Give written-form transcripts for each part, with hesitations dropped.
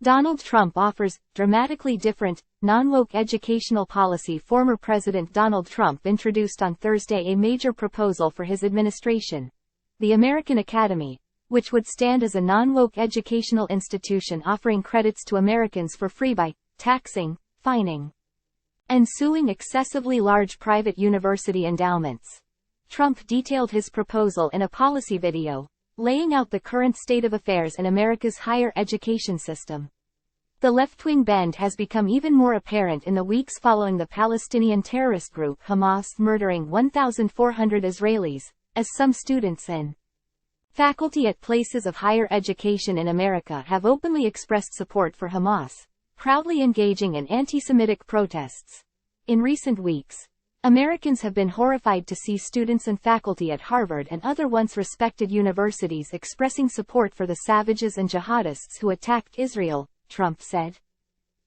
Donald Trump offers dramatically different, non-woke educational policy. Former President Donald Trump introduced on Thursday a major proposal for his administration, the American Academy, which would stand as a non-woke educational institution offering credits to Americans for free by taxing, fining, and suing excessively large private university endowments. Trump detailed his proposal in a policy video, laying out the current state of affairs in America's higher education system. The left-wing bend has become even more apparent in the weeks following the Palestinian terrorist group Hamas murdering 1,400 Israelis, as some students and faculty at places of higher education in America have openly expressed support for Hamas, proudly engaging in anti-Semitic protests. In recent weeks, Americans have been horrified to see students and faculty at Harvard and other once respected universities expressing support for the savages and jihadists who attacked Israel, Trump said.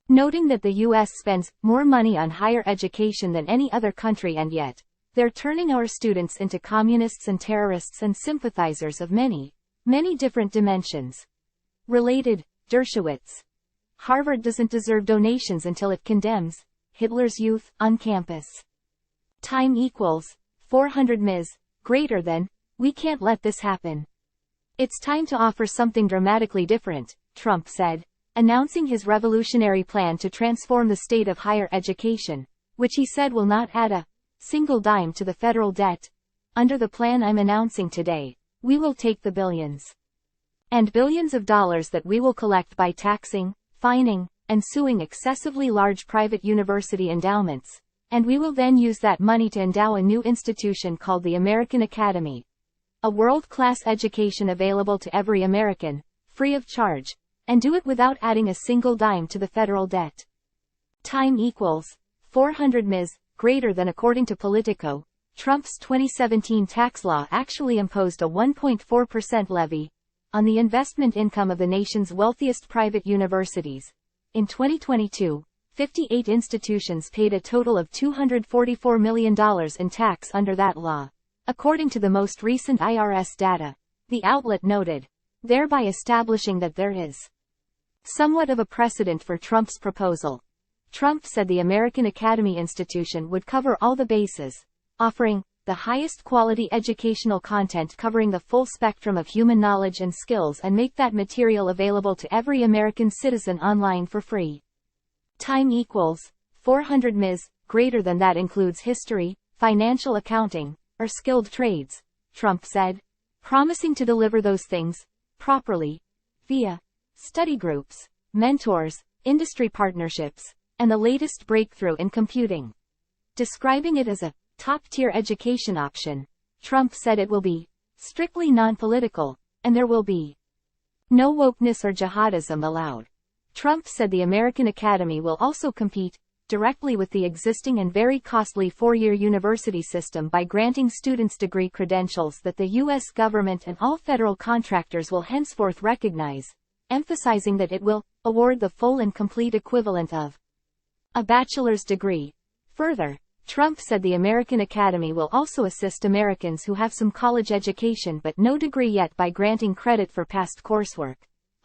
Noting that the U.S. spends more money on higher education than any other country and yet, they're turning our students into communists and terrorists and sympathizers of many, many different dimensions. Related, Dershowitz. Harvard doesn't deserve donations until it condemns Hitler's youth on campus. Time equals 400 Ms. Greater than, we can't let this happen. It's time to offer something dramatically different, Trump said, announcing his revolutionary plan to transform the state of higher education, which he said will not add a single dime to the federal debt. Under the plan I'm announcing today, we will take the billions and billions of dollars that we will collect by taxing, fining, and suing excessively large private university endowments, and we will then use that money to endow a new institution called the American Academy. A world-class education available to every American, free of charge, and do it without adding a single dime to the federal debt. Time equals 400 Ms. Greater than. According to Politico, Trump's 2017 tax law actually imposed a 1.4% levy on the investment income of the nation's wealthiest private universities. In 2022, 58 institutions paid a total of $244 million in tax under that law, according to the most recent IRS data, the outlet noted, thereby establishing that there is somewhat of a precedent for Trump's proposal. Trump said the American Academy institution would cover all the bases, offering the highest quality educational content covering the full spectrum of human knowledge and skills and make that material available to every American citizen online for free. Time equals 400 Ms. Greater than. That includes history, financial accounting, or skilled trades, Trump said, promising to deliver those things properly via study groups, mentors, industry partnerships, and the latest breakthrough in computing. Describing it as a top-tier education option, Trump said it will be strictly non-political, and there will be no wokeness or jihadism allowed. Trump said the American Academy will also compete directly with the existing and very costly four-year university system by granting students degree credentials that the U.S. government and all federal contractors will henceforth recognize, emphasizing that it will award the full and complete equivalent of a bachelor's degree. Further, Trump said the American Academy will also assist Americans who have some college education but no degree yet by granting credit for past coursework,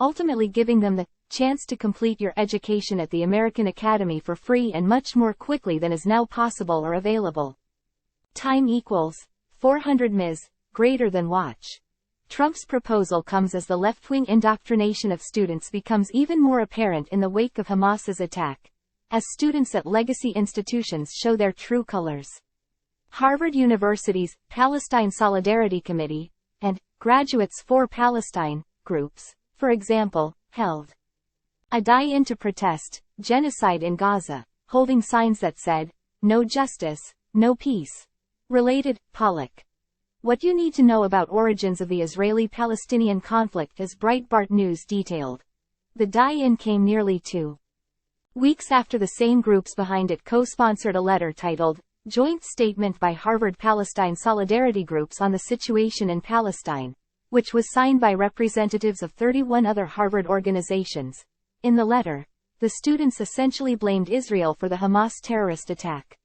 ultimately giving them the chance to complete your education at the American Academy for free and much more quickly than is now possible or available. Time equals 400 Ms. Greater than. Watch. Trump's proposal comes as the left-wing indoctrination of students becomes even more apparent in the wake of Hamas's attack, as students at legacy institutions show their true colors. Harvard University's Palestine Solidarity Committee and Graduates for Palestine groups, for example, held a die-in to protest genocide in Gaza, holding signs that said, "No justice, no peace." Related, Pollock. What you need to know about origins of the Israeli-Palestinian conflict, as Breitbart News detailed. The die-in came nearly 2 weeks after the same groups behind it co-sponsored a letter titled, Joint Statement by Harvard Palestine Solidarity Groups on the Situation in Palestine, which was signed by representatives of 31 other Harvard organizations. In the letter, the students essentially blamed Israel for the Hamas terrorist attack.